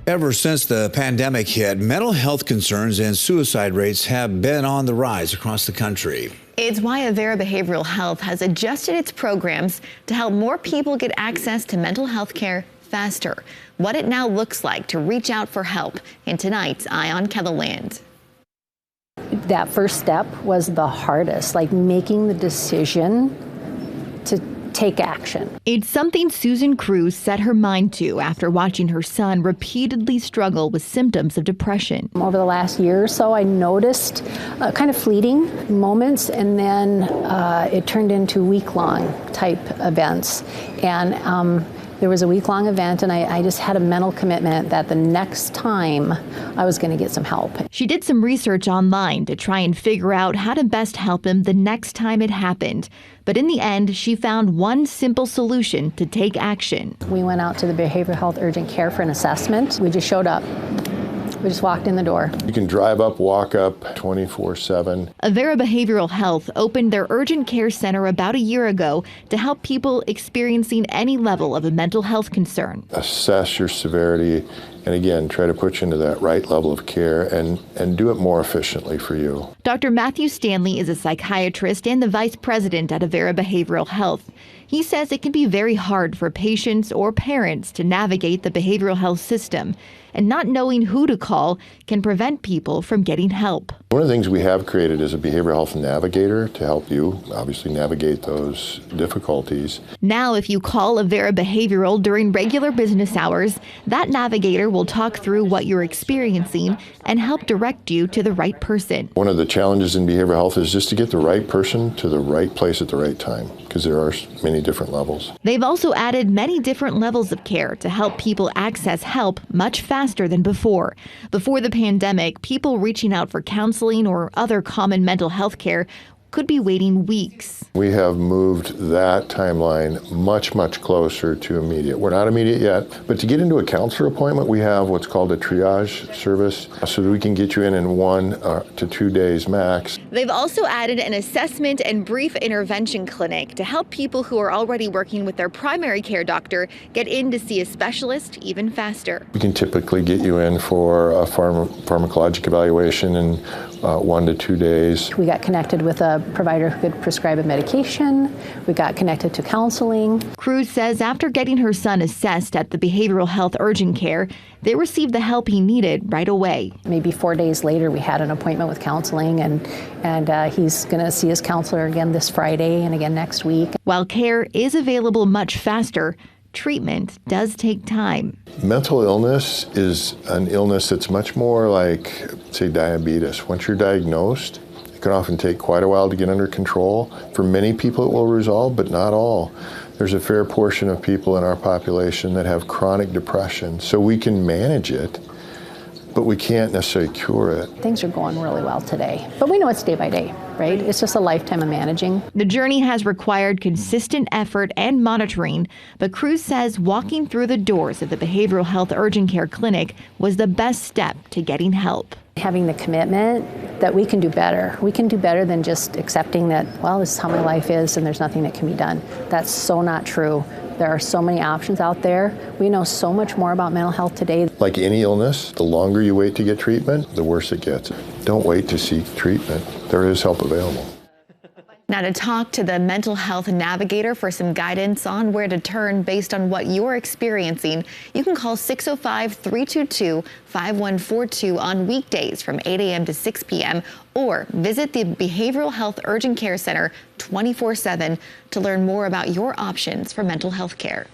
Ever since the pandemic hit, mental health concerns and suicide rates have been on the rise across the country. It's why Avera Behavioral Health has adjusted its programs to help more people get access to mental health care faster. What it now looks like to reach out for help in tonight's Eye on KELOLAND. That first step was the hardest, like making the decision to take action. It's something Susan Cruz set her mind to after watching her son repeatedly struggle with symptoms of depression. Over the last year or so, I noticed kind of fleeting moments, and then it turned into week-long type events. And there was a week-long event, and I just had a mental commitment that the next time I was going to get some help. She did some research online to try and figure out how to best help him the next time it happened. But in the end, she found one simple solution to take action. We went out to the Behavioral Health Urgent Care for an assessment. We just showed up. We just walked in the door. You can drive up, walk up 24/7. Avera Behavioral Health opened their urgent care center about a year ago to help people experiencing any level of a mental health concern. Assess your severity, and again, try to put you into that right level of care and do it more efficiently for you. Dr. Matthew Stanley is a psychiatrist and the vice president at Avera Behavioral Health. He says it can be very hard for patients or parents to navigate the behavioral health system, and not knowing who to call can prevent people from getting help. One of the things we have created is a behavioral health navigator to help you obviously navigate those difficulties. Now, if you call Avera Behavioral during regular business hours, that navigator will talk through what you're experiencing and help direct you to the right person. One of the challenges in behavioral health is just to get the right person to the right place at the right time, because there are many different levels. They've also added many different levels of care to help people access help much faster than before. Before the pandemic, people reaching out for counseling or other common mental health care could be waiting weeks. We have moved that timeline much, much closer to immediate. We're not immediate yet, but to get into a counselor appointment, we have what's called a triage service so that we can get you in 1 to 2 days max. They've also added an assessment and brief intervention clinic to help people who are already working with their primary care doctor get in to see a specialist even faster. We can typically get you in for a pharmacologic evaluation in 1 to 2 days. We got connected with a provider who could prescribe a medication. We got connected to counseling. Cruz says after getting her son assessed at the Behavioral Health Urgent Care, they received the help he needed right away. Maybe 4 days later, we had an appointment with counseling, and he's going to see his counselor again this Friday and again next week. While care is available much faster, treatment does take time. Mental illness is an illness that's much more like, say, diabetes. Once you're diagnosed, it can often take quite a while to get under control. For many people it will resolve, but not all. There's a fair portion of people in our population that have chronic depression, so we can manage it, but we can't necessarily cure it. Things are going really well today, but we know it's day by day, right? It's just a lifetime of managing. The journey has required consistent effort and monitoring, but Cruz says walking through the doors of the Behavioral Health Urgent Care Clinic was the best step to getting help. Having the commitment that we can do better. We can do better than just accepting that, well, this is how my life is and there's nothing that can be done. That's so not true. There are so many options out there. We know so much more about mental health today. Like any illness, the longer you wait to get treatment, the worse it gets. Don't wait to seek treatment. There is help available. Now, to talk to the mental health navigator for some guidance on where to turn based on what you're experiencing, you can call 605-322-5142 on weekdays from 8 a.m. to 6 p.m. or visit the Behavioral Health Urgent Care Center 24/7 to learn more about your options for mental health care.